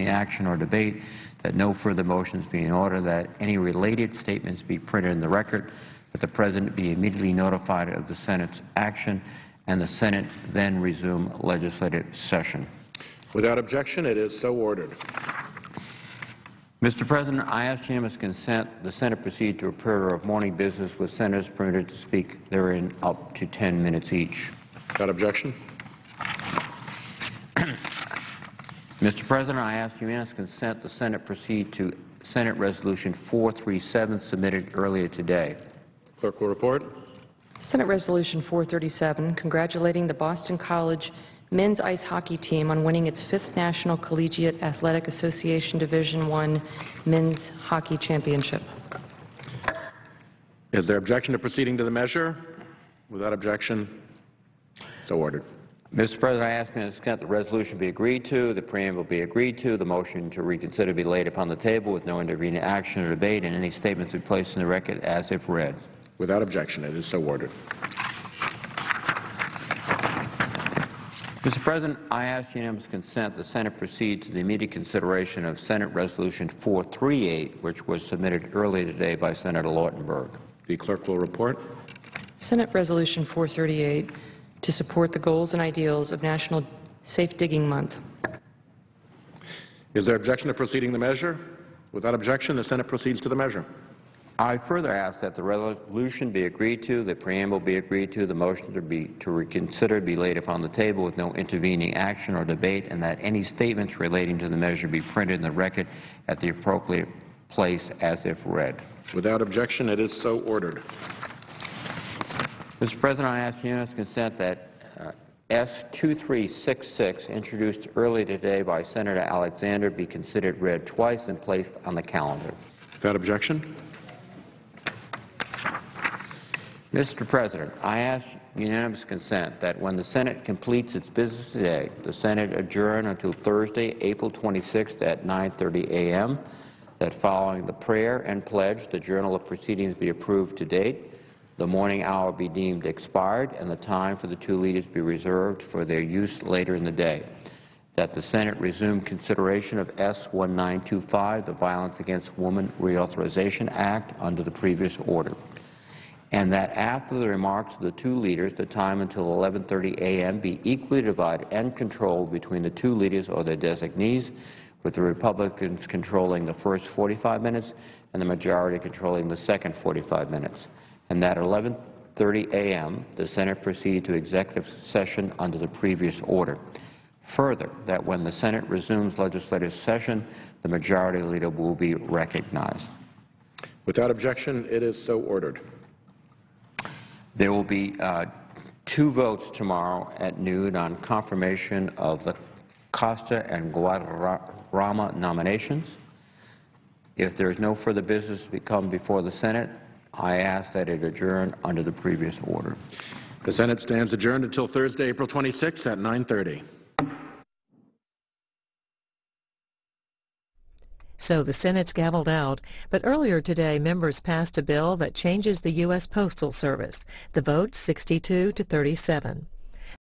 action or debate, that no further motions be in order, that any related statements be printed in the record, that the President be immediately notified of the Senate's action, and the Senate then resume legislative session. Without objection, it is so ordered. Mr. President, I ask unanimous consent the Senate proceed to a period of morning business with senators permitted to speak therein up to 10 minutes each. Without objection. Mr. President, I ask unanimous consent the Senate proceed to Senate Resolution 437 submitted earlier today. Clerk will report. Senate Resolution 437, congratulating the Boston College men's ice hockey team on winning its 5th National Collegiate Athletic Association Division I Men's Hockey Championship. Is there objection to proceeding to the measure? Without objection, so ordered. Mr. President, I ask unanimous consent the resolution be agreed to, the preamble be agreed to, the motion to reconsider be laid upon the table with no intervening action or debate, and any statements be placed in the record as if read. Without objection, it is so ordered. Mr. President, I ask unanimous consent the Senate proceed to the immediate consideration of Senate Resolution 438, which was submitted earlier today by Senator Lautenberg. The clerk will report. Senate Resolution 438, to support the goals and ideals of National Safe Digging Month. Is there objection to proceeding the measure? Without objection, the Senate proceeds to the measure. I further ask that the resolution be agreed to, the preamble be agreed to, the motion to reconsider be laid upon the table with no intervening action or debate, and that any statements relating to the measure be printed in the record at the appropriate place as if read. Without objection, it is so ordered. Mr. President, I ask unanimous consent that S2366, introduced earlier today by Senator Alexander, be considered read twice and placed on the calendar. Without objection. Mr. President, I ask unanimous consent that when the Senate completes its business today, the Senate adjourn until Thursday, April 26th at 9:30 a.m., that following the prayer and pledge, the journal of proceedings be approved to date, the morning hour be deemed expired, and the time for the two leaders be reserved for their use later in the day, that the Senate resume consideration of S1925, the Violence Against Women Reauthorization Act, under the previous order, and that after the remarks of the two leaders, the time until 11:30 a.m. be equally divided and controlled between the two leaders or their designees, with the Republicans controlling the first 45 minutes and the majority controlling the second 45 minutes, and that at 11:30 a.m. the Senate proceed to executive session under the previous order. Further, that when the Senate resumes legislative session, the majority leader will be recognized. Without objection, it is so ordered. There will be two votes tomorrow at noon on confirmation of the Costa and Guadarrama nominations. If there is no further business to come before the Senate, I ask that it adjourn under the previous order. The Senate stands adjourned until Thursday, April 26th at 9:30. So the Senate's gavelled out, but earlier today members passed a bill that changes the U.S. Postal Service. The vote 62 to 37.